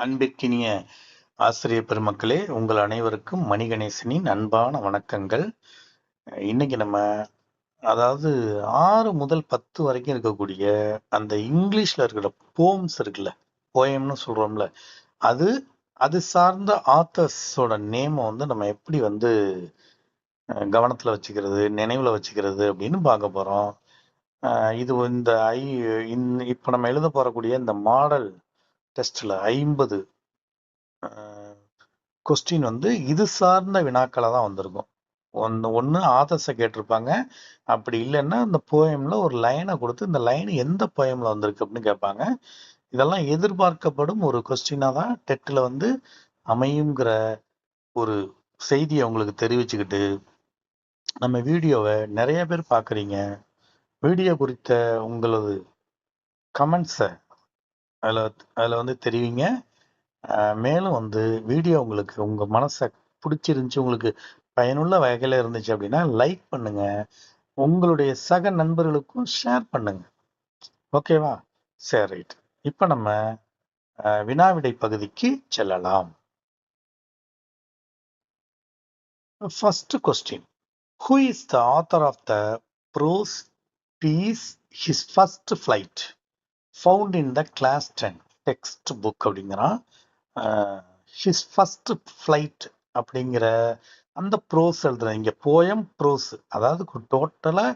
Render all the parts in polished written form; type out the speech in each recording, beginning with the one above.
அன்பிற்கினிய ஆசிரியர் பெருமக்களே, உங்கள் அனைவருக்கும் மணிகணேசனின் அன்பான வணக்கங்கள். இன்னைக்கு நம்ம அதாவது 6 முதல் 10 வரைக்கும் இருக்கக்கூடிய அந்த இங்கிலீஷ்ல இருக்கிற போம்ஸ் இருக்குல்ல, போயம்னு சொல்றோம்ல, அது அது சார்ந்த ஆத்தர்ஸோட நேமை நம்ம எப்படி கவனத்துல வச்சுக்கிறது, நினைவுல வச்சுக்கிறது அப்படின்னு பார்க்க போறோம். இது இந்த இப்ப நம்ம எழுத போறக்கூடிய இந்த மாடல் டெஸ்ட்ல 50 கொஸ்டின் இது சார்ந்த வினாக்களை தான் வந்திருக்கும். ஒன்று ஆதர்ஸை கேட்டிருப்பாங்க. அப்படி இல்லைன்னா இந்த போயம்ல ஒரு லைனை கொடுத்து இந்த லைன் எந்த போயம்ல வந்திருக்கு அப்படின்னு கேட்பாங்க. இதெல்லாம் எதிர்பார்க்கப்படும் ஒரு கொஸ்டினா தான் டெட்டில் அமையுங்கிற ஒரு செய்தியை உங்களுக்கு தெரிவிச்சுக்கிட்டு, நம்ம வீடியோவை நிறைய பேர் பார்க்குறீங்க. வீடியோ குறித்த உங்களது கமெண்ட்ஸை அதில் தெரிவிங்க. மேலும் வீடியோ உங்களுக்கு உங்கள் மனசை பிடிச்சிருந்துச்சு, உங்களுக்கு பயனுள்ள வகையில் இருந்துச்சு அப்படின்னா லைக் பண்ணுங்க, உங்களுடைய சக நண்பர்களுக்கும் ஷேர் பண்ணுங்க. ஓகேவா? சரி, ரைட். இப்போ நம்ம வினாவிடை பகுதிக்கு செல்லலாம். First question: who is the author of the prose piece his first flight found in the class 10 textbook அப்படிங்கிறான். ஹிஸ் ஃபர்ஸ்ட் ஃப்ளைட் அப்படிங்கிற அந்த ப்ரோஸ் எழுதுறேன். இங்கே போயம் ப்ரோஸ், அதாவது டோட்டலாக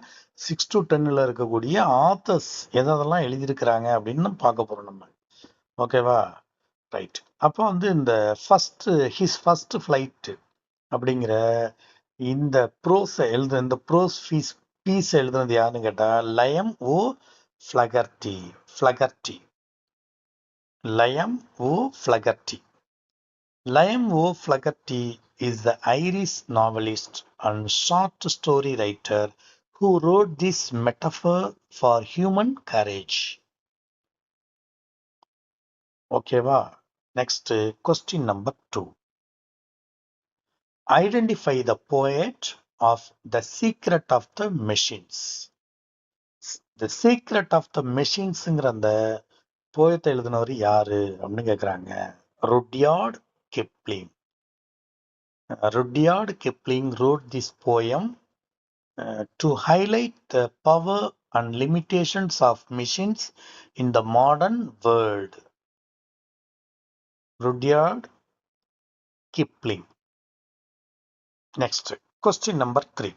6 to 10 இருக்கக்கூடிய ஆத்தர்ஸ் எதெல்லாம் எழுதியிருக்கிறாங்க அப்படின்னு பார்க்க போகிறோம் நம்ம. ஓகேவா? ரைட். அப்போ இந்த ஹிஸ் ஃபர்ஸ்ட் ஃப்ளைட் அப்படிங்கிற இந்த ப்ரோஸை இந்த ப்ரோஸ் பீஸ் எழுதுனது யாருன்னு கேட்டால் லயம் ஓ ஃப்ளகர்டி. லயம் ஓ ஃப்ளகர்டி. Liam O'Flaherty is the Irish novelist and short story writer who wrote this metaphor for human courage. Okay, next question number 2. Identify the poet of The Secret of the Machines. The Secret of the Machines-ங்கிற அந்த போயத்தை எழுதினவர் யாரு அப்படின்னு கேட்குறாங்க. Rudyard Kipling. Rudyard Kipling wrote this poem to highlight the power and limitations of machines in the modern world. Rudyard Kipling. Next, question number 3.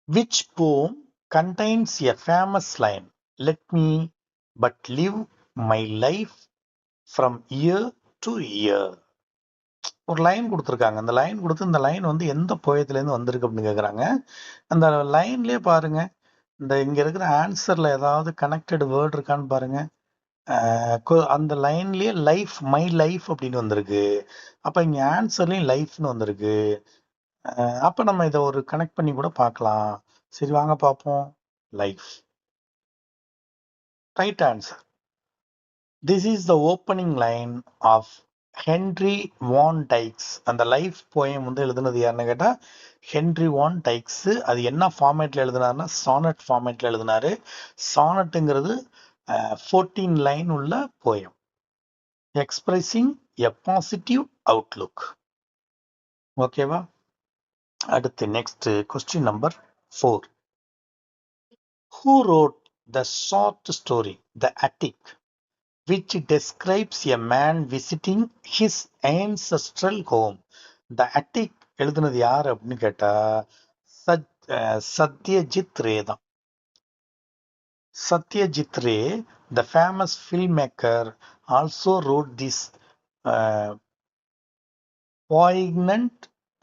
Which poem contains a famous line, "Let me but live my life from year to year"? ஒரு line கொடுத்துருக்காங்க. அந்த line கொடுத்து இந்த line எந்த போயத்துலேருந்து வந்திருக்கு அப்படின்னு கேட்குறாங்க. அந்த லைன்லேயே பாருங்க, இங்க இருக்கிற ஆன்சர்ல ஏதாவது கனெக்டட் வேர்ட் இருக்கான்னு பாருங்க. அந்த லைன்லயே மை லைஃப் அப்படின்னு வந்திருக்கு. அப்ப இங்க ஆன்சர்லயும் லைஃப்னு வந்திருக்கு. அப்ப நம்ம இதை ஒரு கனெக்ட் பண்ணி கூட பார்க்கலாம். சரி, வாங்க பார்ப்போம். Life. Right answer. This is the opening line of Henry Van Dyke's. அந்த லைஃப் போயம் எழுதுனது யாருன்னு கேட்டா ஹென்ரி வான் டைக்ஸ். அது என்ன ஃபார்மேட்ல எழுதினாருன்னா சானட் ஃபார்மேட்ல எழுதினாரு. சானட்டுங்கிறது 14 லைன் உள்ள போயம், எக்ஸ்பிரஸிங் எ பாசிட்டிவ் அவுட்லுக். ஓகேவா? அடுத்து next question number 4. Who wrote the short story The Attic, which describes a man visiting his ancestral home? The Attic எழுதுனது யார் அப்படின்னு கேட்டா சத்யஜித் ரே தான். Satyajit Ray, the famous filmmaker, also wrote this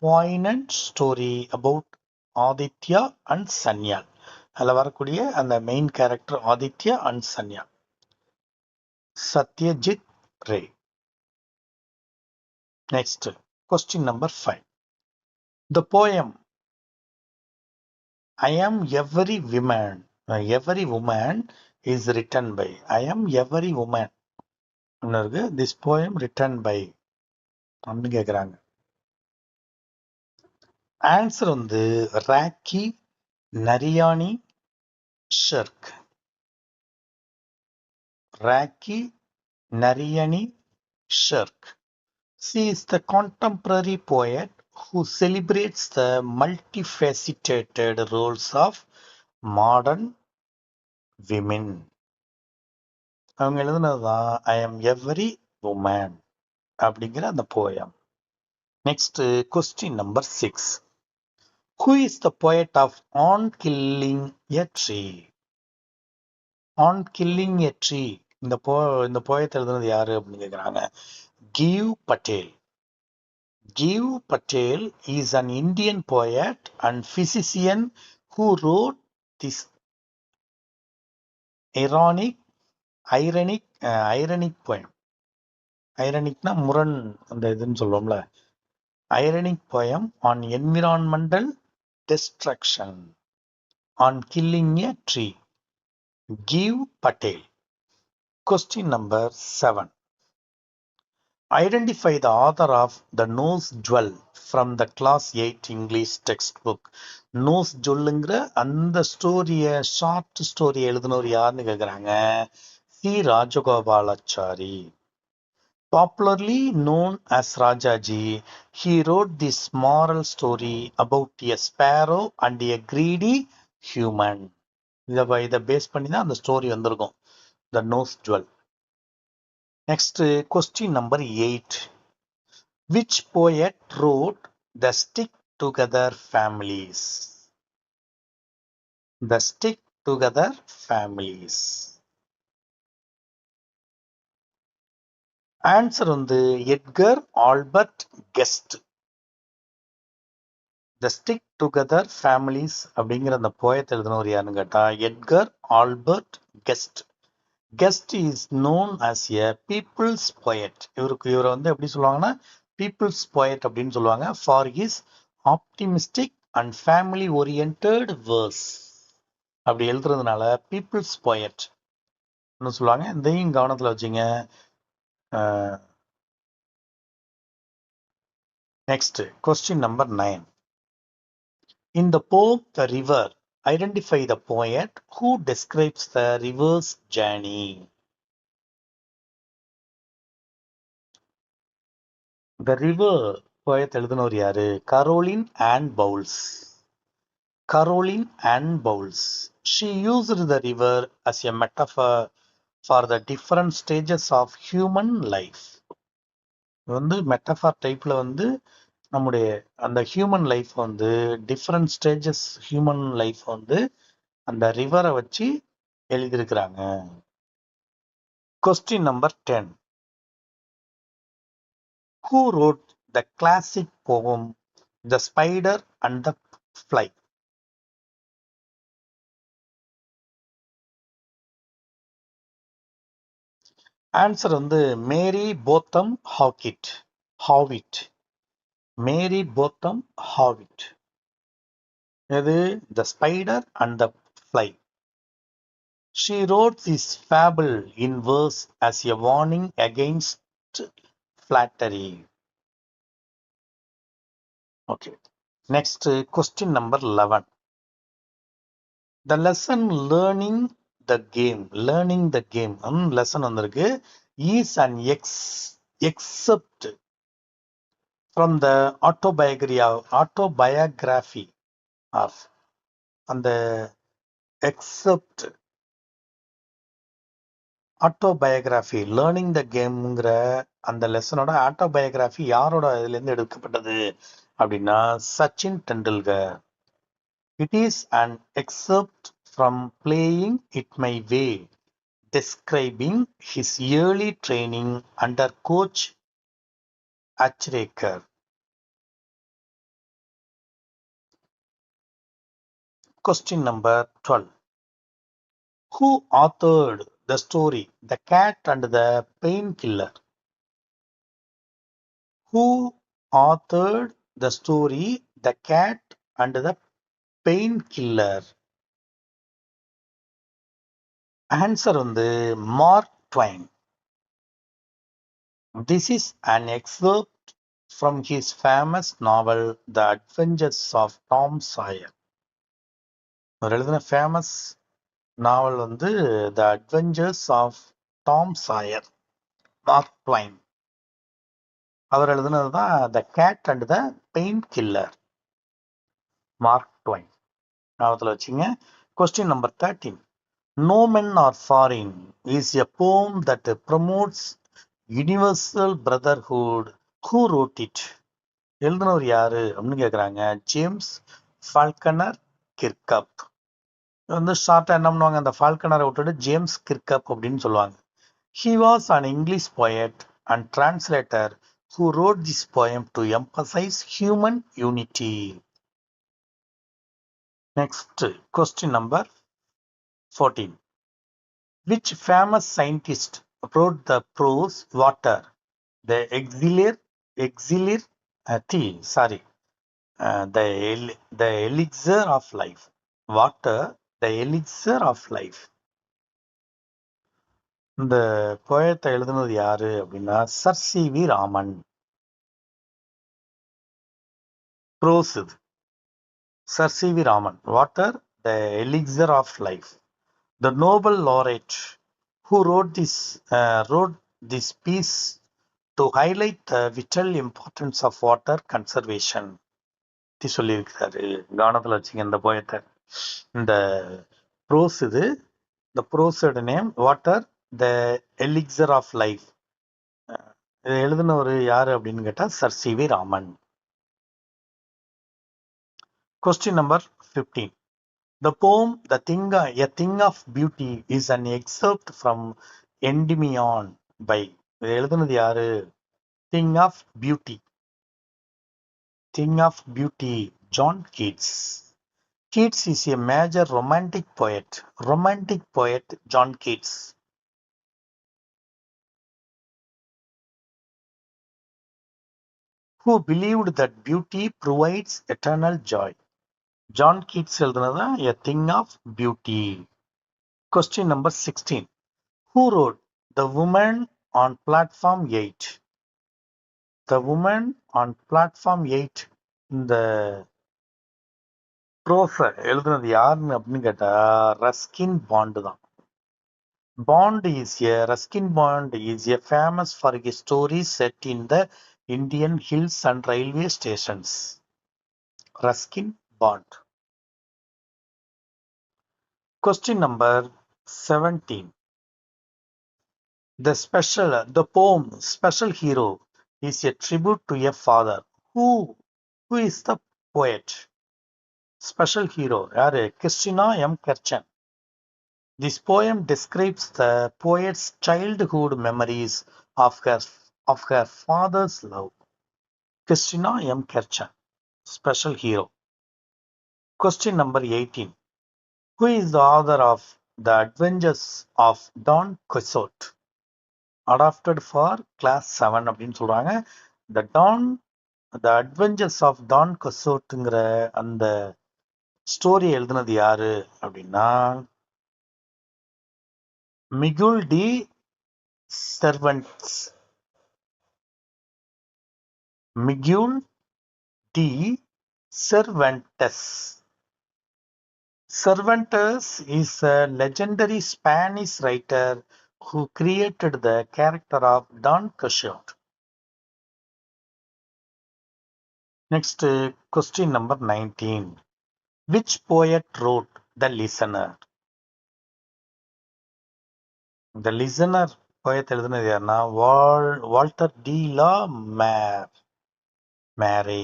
poignant story about Aditya and Sanyal. அதில் வரக்கூடிய அந்த main character Aditya and Sanya. Satyajit Ray. Next question number 5. The poem I am every woman is written by. I am every woman. This poem written by அப்படின்னு கேட்குறாங்க. Answer Rakhi Nariani Shirk. Rakhi Nariani Shirk. She is the contemporary poet who celebrates the multifaceted roles of modern women. அவங்க எழுதுனதுதான் I am every woman அப்படிங்கிற அந்த poem. Next question number 6. Who is the poet of On Killing a Tree? On Killing a Tree. இந்த போயத்தை எழுதுனது யாரு அப்படின்னு கேக்குறாங்க. Give Patel. Giv Patel is an Indian poet and physician who wrote this ironic poem. Ironicனா முரண் அந்த இதுன்னு சொல்லுவோம்ல. Ironic poem on environmental destruction, on killing a tree. Giv Patel. Question number 7. Identify the author of The Nose Jewel from the Class 8 English textbook. Nose ஜுவல்லுங்கிற அந்த ஸ்டோரிய short story எழுதினவர் யாருன்னு கேக்குறாங்க. C Rajagopalachari. Popularly known as Rajaji, he wrote this moral story about a sparrow and a greedy human. இதை base பண்ணி தான் அந்த story வந்திருக்கும். The Nose Jewel. Next, question number 8. Which poet wrote The Stick Together Families? The Stick Together Families. Answer வந்து Edgar Albert guest. The Stick Together Families அப்படிங்கிற அந்த போயத்தை எழுதினவர் யாருன்னு கேட்டா Edgar Albert guest. Guest is known as a people's poet. இவரை வந்து எப்படி சொல்லுவாங்கன்னா பீப்புள்ஸ் poet அப்படின்னு சொல்லுவாங்க. For his optimistic and family oriented verse. அப்படி எழுதுறதுனால பீப்புள்ஸ் poet சொல்லுவாங்க. இதையும் கவனத்துல வச்சுங்க. Next question number 9. In the poem The River, identify the poet who describes the river's journey. The River poet எழுதினவர் யாரு? Caroline Ann Bowles. Caroline Ann Bowles. She used the river as a metaphor for the different stages of human life. வந்து மெட்டஃபார் டைப்ல வந்து நம்முடைய அந்த human life வந்து different stages human life வந்து அந்த ரிவரை வச்சு எழுதியிருக்கிறாங்க. Question number 10. Who wrote the classic poem The Spider and the Fly? Answer வந்து மேரி போத்தம் ஹாவிட். மேரி போத்தம் ஹாவிட். இது The Spider and the Fly. She wrote this fable in verse as a warning against flattery. Okay. Next, question number 11. The lesson learning the game lesson வந்திருக்கு is an except from the autobiography of அந்த except autobiography learning the கேம்ங்கிற அந்த லெசனோட autobiography யாரோட இதுல இருந்து எடுக்கப்பட்டது அப்படின்னா Sachin Tendulkar. It is an except from playing it my way describing his early training under coach Achrekar. Question number 12. Who authored the story The Cat and the Painkiller? Who authored the story The Cat and the Painkiller? Answer வந்து Mark Twain. This is an excerpt from his famous novel The Adventures of Tom Sawyer. அவர் எழுதின famous நாவல் வந்து The Adventures of Tom Sawyer. Mark Twain. அவர் எழுதுனது தான் the cat and the pain killer, Mark Twain. ஞாபகத்தில் வச்சுங்க. Question number 13. No Men Are Foreign is a poem that promotes universal brotherhood. Who wrote it? எழுதுனவர் யாரு அப்படின்னு கேட்குறாங்க. James Falconer Kirkup. வந்து ஷார்ட்டாக என்ன பண்ணுவாங்க, அந்த ஃபால்கனரை விட்டுட்டு ஜேம்ஸ் கிர்கப் அப்படின்னு சொல்லுவாங்க. He was an English poet and translator who wrote this poem to emphasize human unity. Next, question number 14. Which famous scientist wrote the prose water, the elixir of life? Water, the elixir of life. இந்த போயத்தை எழுதுனது யாரு அப்படின்னா sir C V. Raman. Prose இது. Sir C V. Raman. Water, the elixir of life. The Nobel laureate who wrote this piece to highlight the vital importance of water conservation சொல்லியிருக்கிறாரு. கவனத்தில் வச்சுங்க இந்த போயத்தை. இந்த ப்ரோஸ் இது. இந்த ப்ரோஸோட name water, the elixir of life. இதை எழுதினவர் யாரு அப்படின்னு கேட்டா sir C V. Raman. Question number 15. The poem A Thing of Beauty is an excerpt from Endymion by. இதை எழுதுனது யாரு? Thing of Beauty. Thing of Beauty, John Keats. Keats is a major romantic poet. Romantic poet John Keats. Who believed that beauty provides eternal joy. John Keats எழுதுனது A Thing of Beauty. Question number 16. Who wrote The Woman on Platform 8? The Woman on Platform 8 இந்த ப்ரோஸ எழுதுனது யாருன்னு அப்படின்னு கேட்டா Ruskin bond தான். Ruskin Bond is a famous for his stories set in the Indian hills and railway stations. Ruskin Bond. Question number 17. The poem Special Hero is a tribute to a father. Who is the poet? Special Hero யாரு? Christina M Kerschen. This poem describes the poet's childhood memories of her father's love. Christina M. Kirchan. Special Hero. Question number 18. Who is the author of The Adventures of Don Quixote? Adapted for Class 7 அப்படின்னு சொல்றாங்க. The Adventures of Don Quixoteங்கிற அந்த story எழுதுனது யாரு அப்படின்னா Miguel D செர்வன்டஸ். Miguel de Cervantes. Cervantes is a legendary Spanish writer who created the character of Don Quixote. Next, question number 19. Which poet wrote The Listener? The Listener poet எழுதுனது யாருன்னா Walter D law Mere.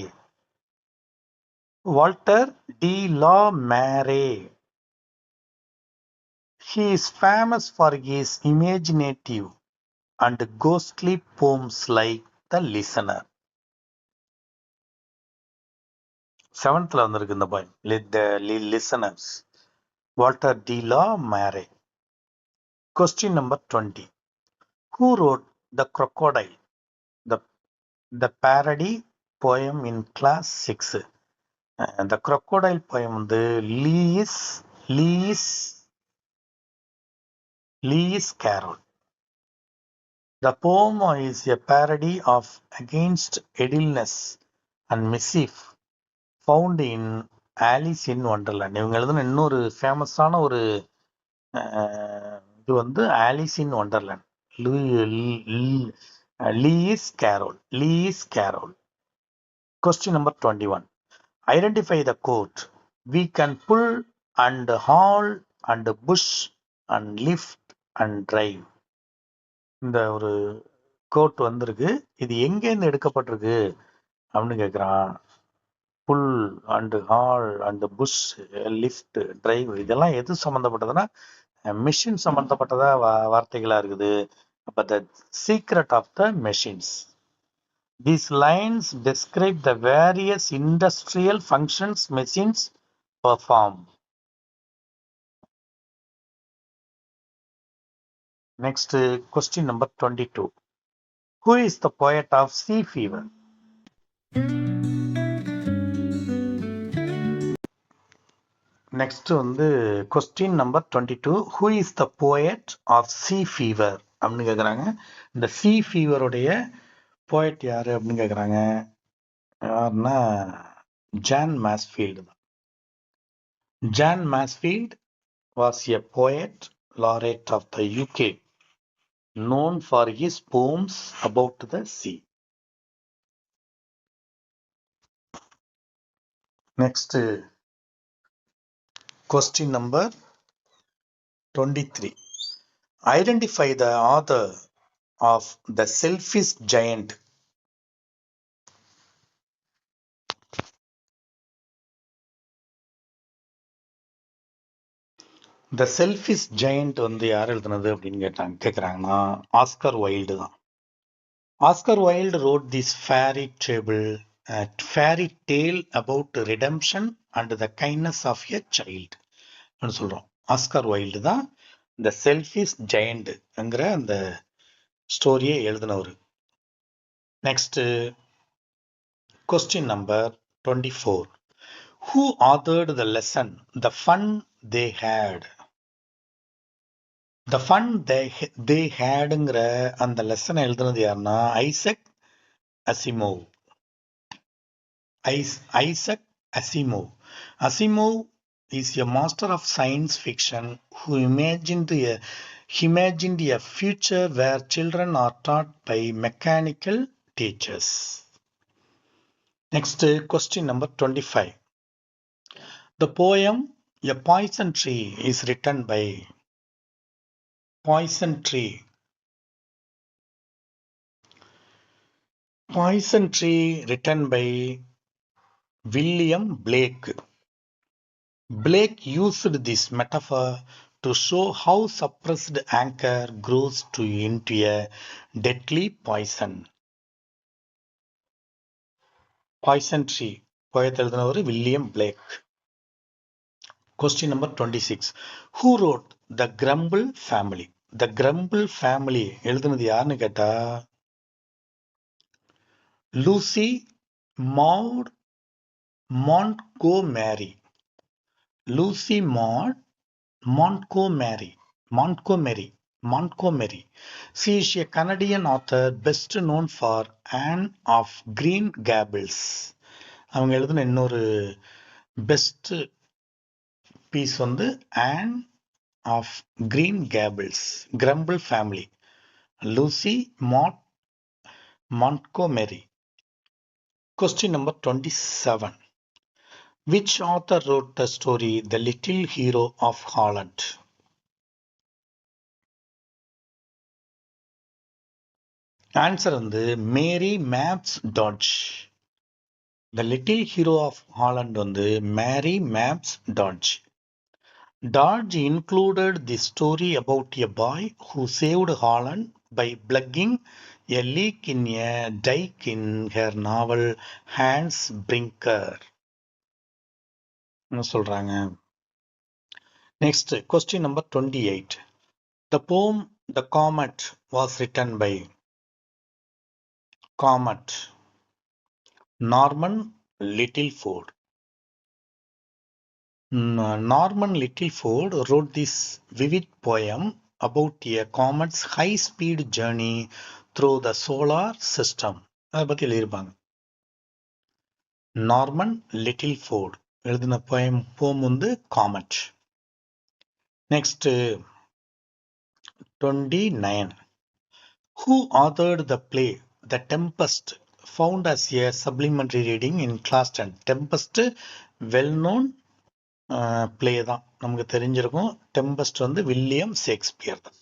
Walter de la Mare. He is famous for his imaginative and ghostly poems like The Listener. 7th வந்திருக்கு இந்த poem. The Listeners. Walter de la Mare. Question number 20. Who wrote The Crocodile? The parody poem in class 6. The Crocodile poem வந்து Lewis Carroll. The poem is a parody of against idleness and mischief found in Alice in Wonderland. இவங்க எழுதுன இன்னொரு ஃபேமஸான ஒரு இது வந்து Alice in wonderland. Lewis Carroll. Lewis Carroll. Question number 21. Identify the quote. We can pull and haul and push and lift and drive. இந்த ஒரு code வந்திருக்கு. இது எங்கேருந்து எடுக்கப்பட்டிருக்கு அப்படின்னு கேட்குறான். Pull and haul and push lift drive இதெல்லாம் எது சம்மந்தப்பட்டதுன்னா மிஷின் சம்மந்தப்பட்டதா வார்த்தைகளா இருக்குது. அப்போ the secret of the machines. These lines describe the various industrial functions machines perform. Next, question number 22. Who is the poet of Sea Fever? Next வந்து question number 22. Who is the poet of Sea Fever? அப்படின்னு கேட்குறாங்க. இந்த Sea Fever உடைய poet யாரு அப்படின்னு கேட்குறாங்க. யாருன்னா John Masefield தான். John Masefield was a poet laureate of the UK, known for his poems about the sea. Next, question number 23. Identify the author of The Selfish Giant. The Selfish Giant வந்து யார் எழுதுனது அப்படின்னு கேட்குறாங்கன்னா Oscar wild தான். Oscar wild wrote this fairy tale about redemption and the kindness of a child அப்படின்னு சொல்றோம். Oscar wild தான் இந்த செல்ஃபிஷ் ஜெயண்ட்ங்கிற அந்த ஸ்டோரியை எழுதினவர். Next question number 24. Who authored the lesson The Fun They Had? The Fun They Hadங்கிற அந்த லெசனை எழுதினது யாருன்னா Isaac Asimov. Isaac Asimov. Asimov is a master of science fiction who imagined a future where children are taught by mechanical teachers. Next, question number 25. The poem A Poison Tree is written by Poison Tree written by William Blake. Blake used this metaphor to show how suppressed anger grows into a deadly poison. Poison Tree poet எழுதினவர் William Blake. Question number 26. Who wrote The Grumble Family? The Grumble Family எழுதினது யாருன்னு கேட்டா Lucy Maud Montgomery. Lucy Maud Montgomery. She is a Canadian author best known for Anne of Green Gables. அவங்க எழுதின இன்னொரு best piece வந்து Anne of Green Gables. Grumble Family. Lucy Maud Montgomery. Question number 27. Which author wrote the story The Little Hero of Holland? Answer வந்து Mary Mapes Dodge. The little hero of Holland வந்து Mary Mapes Dodge. Dodge included the story about a boy who saved Holland by plugging a leak in a dike in her novel Hans Brinker சொல்றாங்க. Next question number 28. The poem The Comet was written by Norman Littleford. Norman Littleford wrote this vivid poem about a comet's high-speed journey through the solar system. அதை பற்றி எழுதியிருப்பாங்க. Norman லிட்டில்ஃபோர்ட் எழுதின போம் வந்து Comet. Next 29. Who authored the play The Tempest, found as a supplementary reading in class 10? Tempest well-known play தான், நமக்கு தெரிஞ்சிருக்கும். Tempest வந்து வில்லியம் ஷேக்ஸ்பியர் தான்.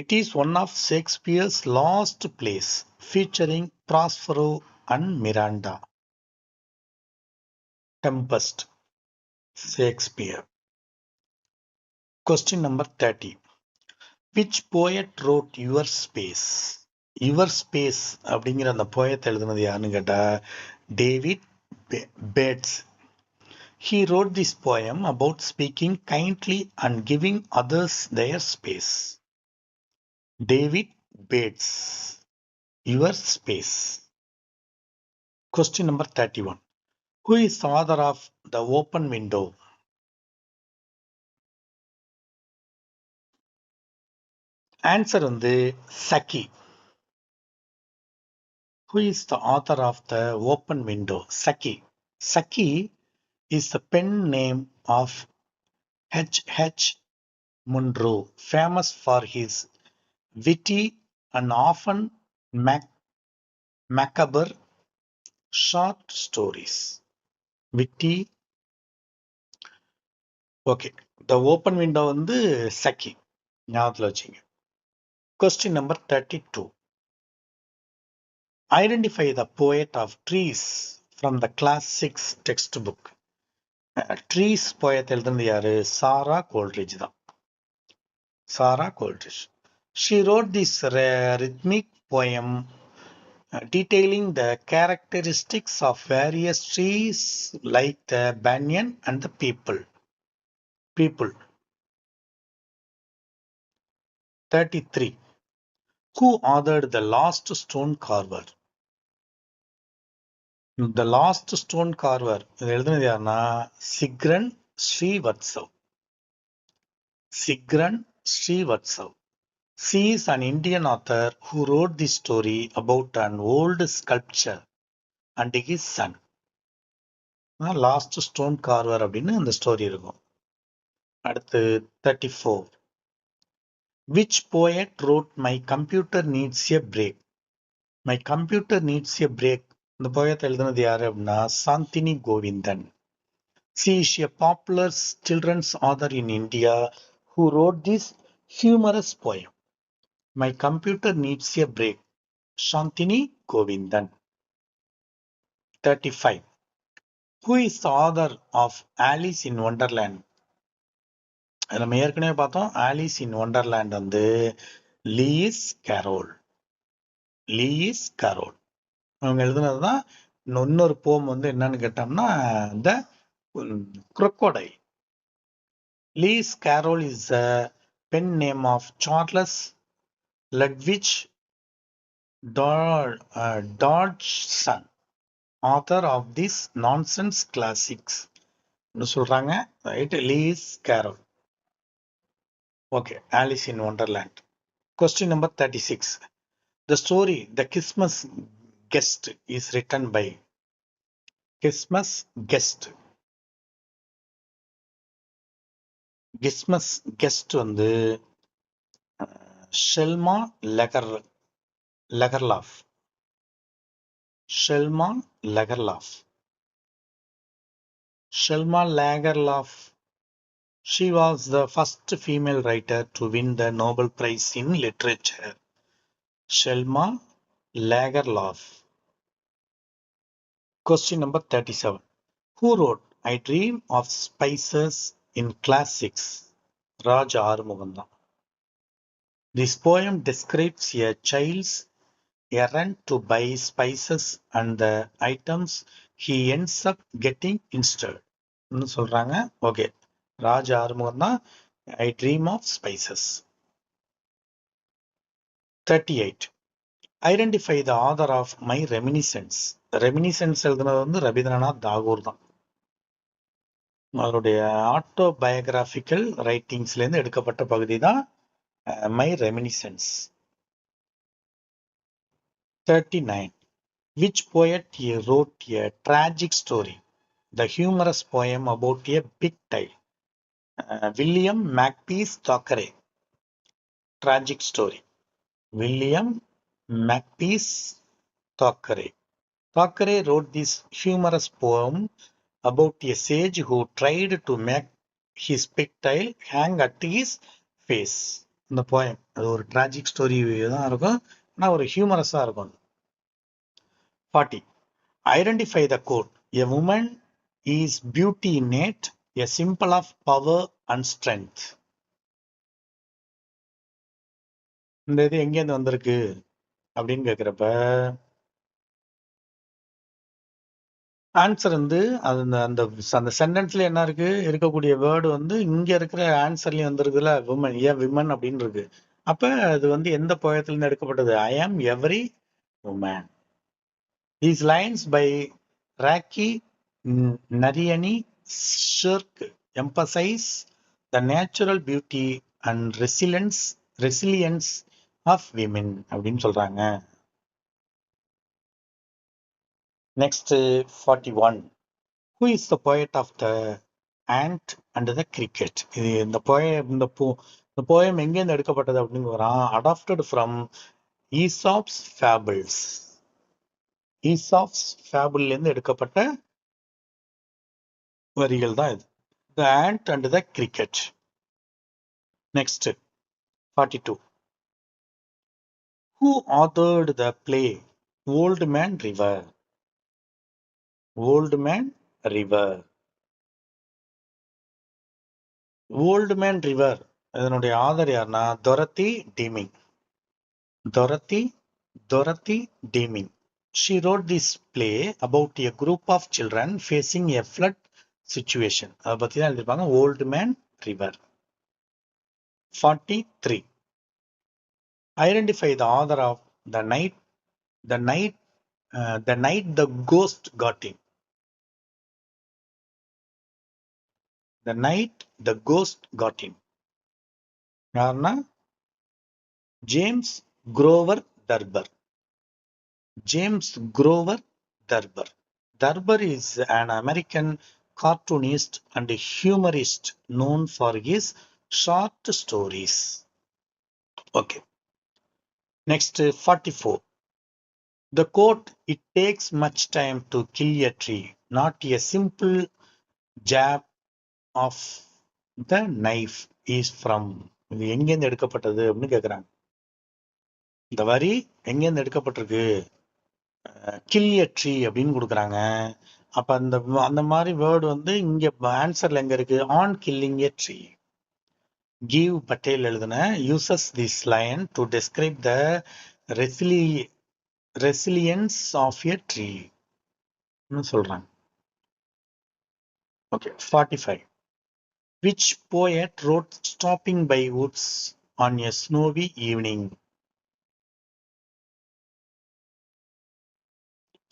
It is one of Shakespeare's last plays featuring Prospero and Miranda. Tempest, Shakespeare. Question number 30. Which poet wrote Your Space? Your Space அப்படிங்கிற அந்த போயத்தை எழுதுனது யாருன்னு கேட்டா David Bates. He wrote this poem about speaking kindly and giving others their space. David Bates. Your Space. Question number 31. Who is the author of The Open Window? Answer வந்து Saki. Who is the author of The Open Window? Saki. Saki is the pen name of H.H. Munro, famous for his witty and often macabre short stories. Witty. Okay. The Open Window வந்து Saki. ஞாபகத்தில் வச்சுங்க. Question number 32. Identify the poet of Trees from the class 6 textbook. Trees poet எழுதுனது யாரு? சாரா கோல்ட்ரிட்ஜ் தான். சாரா கோல்ட்ரிட்ஜ். She wrote this rhythmic poem detailing the characteristics of various trees like the banyan and the peepal. 33. Who authored The Last Stone Carver? The Last Stone Carver இது எழுதுனது யாருன்னா சிக்ரன் ஸ்ரீவத்சவ். சிக்ரன் Srivastav. She is an Indian author who wrote this story about an old sculptor and his son. Last stone Carver அப்படின்னு அந்த story இருக்கும். அடுத்து 34. Which poet wrote My Computer Needs a Break? My Computer Needs a Break இந்த போயத்தை எழுதுனது யாரு அப்படின்னா Chandni Govindan. She is a popular children's author in India who wrote this humorous poem. My Computer Needs a Break. Shantini Govindan. 35. Who is the author of Alice in Wonderland? நம்ம ஏற்கனவே பார்த்தோம். Alice in wonderland வந்து lease carol. Lease carol அவங்க எழுதுனதுதான். இன்னொரு போம் வந்து என்னன்னு கேட்டோம்னா த crocodile. Lewis Carroll is the pen name of Charles Ludwig Dodgson, author of this nonsense classics. சொல்றாங்க right. Lewis Carroll. Okay. Alice in Wonderland. Question number 36. The story The Christmas Guest is written by Christmas Guest. Christmas Guest வந்து ஷெல்மா லெகர்லாஃப். ஷெல்மா லெகர்லாஃப். ஷெல்மா லேகர்லாஃப். She was the first female writer to win the Nobel Prize in Literature. Shelma Lagerlof. Question number 37. Who wrote I Dream of Spices in Class 6? Raj Arumugam. This poem describes a child's errand to buy spices and the items he ends up getting instead. சொல்றாங்க. Okay. Raj Arumugam தான் I dream of spices. 38. Identify the author of my reminiscences. Reminiscences எழுதுனது வந்து ரவீந்திரநாத் தாகூர் தான். அவருடைய autobiographical ரைட்டிங்ஸ்லேருந்து எடுக்கப்பட்ட பகுதி தான் my reminiscence. 39. Which poet wrote a tragic story, the humorous poem about a big tie? William Makepeace Thackeray. Tragic story. William Makepeace Thackeray. Thackeray wrote this humorous poem about a sage who tried to make his pigtail hang at his face. இந்த poem அது ஒரு tragic story தான் இருக்கும், ஆனா ஒரு ஹியூமரஸா இருக்கும். 40. Identify the quote. A woman is beauty innate, a symbol of power and strength. இந்த இது எங்கேருந்து வந்திருக்கு அப்படின்னு கேட்கிறப்ப ஆன்சர் வந்து அது அந்த அந்த சென்டென்ஸ்ல என்ன இருக்கு, இருக்கக்கூடிய வேர்டு வந்து இங்க இருக்கிற ஆன்சர்லயும் வந்திருக்குல்ல, விமன், ஏன் விமன் அப்படின்னு இருக்கு. அப்ப அது வந்து எந்த போயத்துல இருந்து எடுக்கப்பட்டது? I am every woman. These lines by Raki Nariani Shirk emphasize the natural beauty and resilience of women அப்படின்னு சொல்றாங்க. Next 41. Who is the poet of the ant and the cricket? இது இந்த poem எங்கேருந்து எடுக்கப்பட்டது அப்படின்னு வரான். Adopted from Aesop's Fables. Aesop's Fable இருந்து எடுக்கப்பட்ட வரிகள் தான் இது. The ant and the cricket. Next 42. Who authored the play Old Man River? Old Man River. Old Man River இதனுடைய ஆதர் யாருன்னா டொரத்தி teaming. Dorothy Deming. She wrote this play about a group of children facing a flood situation. அதை பத்தி தான் எழுதியிருப்பாங்க. Old Man River. 43. Identify the author of The Night the Ghost Got In. The Night the Ghost Got In. யாருன்னா James grower Thurber. James Grover Thurber. Thurber is an American cartoonist and humorist known for his short stories. Okay. Next 44. The quote, "It takes much time to kill a tree, not a simple jab of the knife," is from. இது எங்கேருந்து எடுக்கப்பட்டது அப்படின்னு கேட்குறாங்க. இந்த வரி எங்கேருந்து எடுக்கப்பட்டிருக்கு? Kill எ tree அப்படின்னு கொடுக்குறாங்க. அப்ப அந்த மாதிரி வேர்டு வந்து இங்க ஆன்சர்ல எங்க இருக்கு? On killing a tree. Gieve Patel எழுதின uses this line to describe the resilience of a tree சொல்றாங்க. Okay. 45. Which poet wrote Stopping by Woods on a Snowy Evening?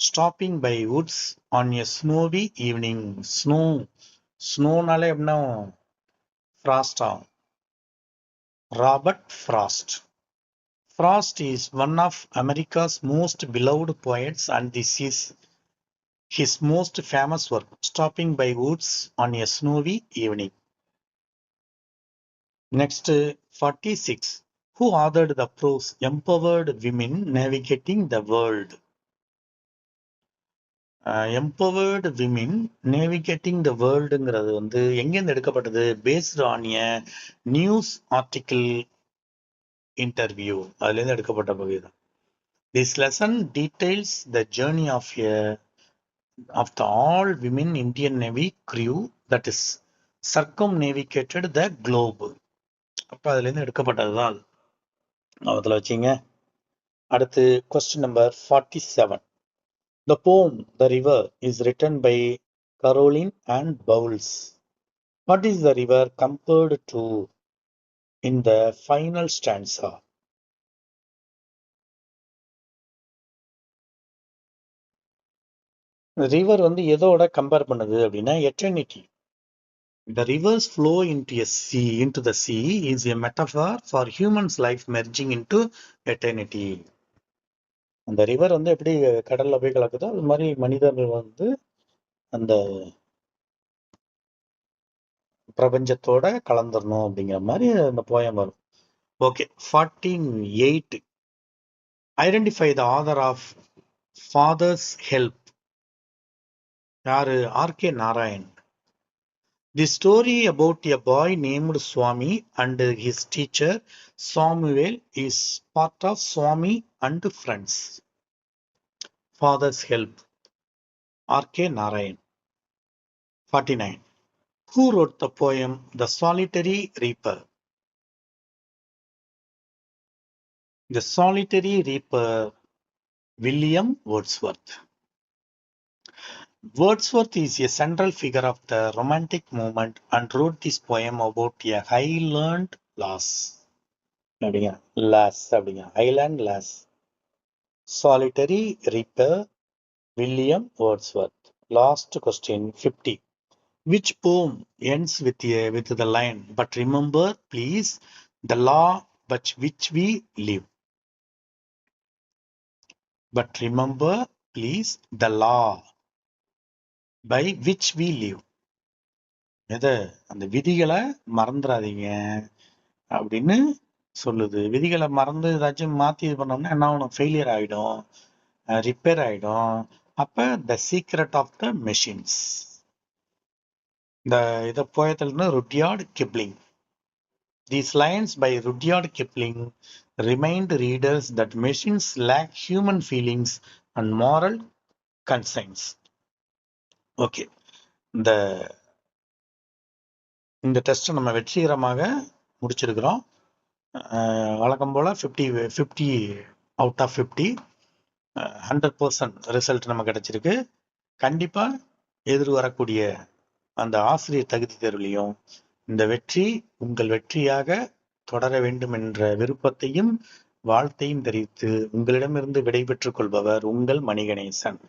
Stopping by Woods on a Snowy Evening. ஸ்னோனாலே எப்படின்னா frost ஆகும். Robert Frost. Frost is one of America's most beloved poets, and this is his most famous work, Stopping by Woods on a Snowy Evening. Next 46. Who authored the prose Empowered Women Navigating the World? Empowered Women Navigating the Worldங்கிறது வந்து எங்கேருந்து எடுக்கப்பட்டது? Based on a news article interview, அதுல இருந்து எடுக்கப்பட்ட பகுதி தான். This lesson details the journey of the all-women Indian Navy crew that is circumnavigated the globe. அப்ப அதுல இருந்து எடுக்கப்பட்டதுதான். அதுல வச்சீங்க. அடுத்து question number 47. The poem The River is written by Caroline Ann Bowles. What is the river compared to in the final stanza? River வந்து எதோட compare பண்ணுது அப்படின்னா eternity. The rivers flow into the sea is a metaphor for humans' life merging into eternity. அந்த river வந்து எப்படி கடல்ல போய் கலக்குதோ அது மாதிரி மனிதர்கள் வந்து அந்த பிரபஞ்சத்தோட கலந்துடணும் அப்படிங்கிற மாதிரி அந்த போயம் வரும். Okay. 48. Identify the author of father's help. யாரு? R K. Narayan. The story about a boy named Swami and his teacher Samuel is part of Swami and friends. Father's help, R K. Narayan. 49. Who wrote the poem The Solitary Reaper? The Solitary Reaper, William Wordsworth. Wordsworth is a central figure of the Romantic movement and wrote this poem about a Highland lass. Highland lass. Solitary Reaper, William Wordsworth. Last question, 50. Which poem ends with the line, "But remember, please, the law by which we live"? But remember, please, the law by which we live. எது? அந்த விதிகளை மறந்துடாதீங்க அப்படின்னு சொல்லுது. விதிகளை மறந்து ஏதாச்சும் மாத்தி இது பண்ணோம்னா என்ன ஆகணும்? ஃபெயிலியர் ஆகிடும், ரிப்பேர் ஆகிடும். அப்ப the secret of the machines. இதை போயத்திலிருந்து Rudyard Kipling. These lines by Rudyard Kipling remind readers that machines lack human feelings and moral conscience. Okay, இந்த டெஸ்ட்டை நம்ம வெற்றிகரமாக முடிச்சிருக்கிறோம். வழக்கம் போல் 50 அவுட் ஆஃப் 50 100% ரிசல்ட் நம்ம கிடைச்சிருக்கு. கண்டிப்பாக எதிர்வரக்கூடிய அந்த ஆசிரியர் தகுதி தேர்வுலையும் இந்த வெற்றி உங்கள் வெற்றியாக தொடர வேண்டும் என்ற விருப்பத்தையும் வாழ்த்தையும் தெரிவித்து உங்களிடமிருந்து விடைபெற்றுக் கொள்பவர் உங்கள் மணிகணேசன்.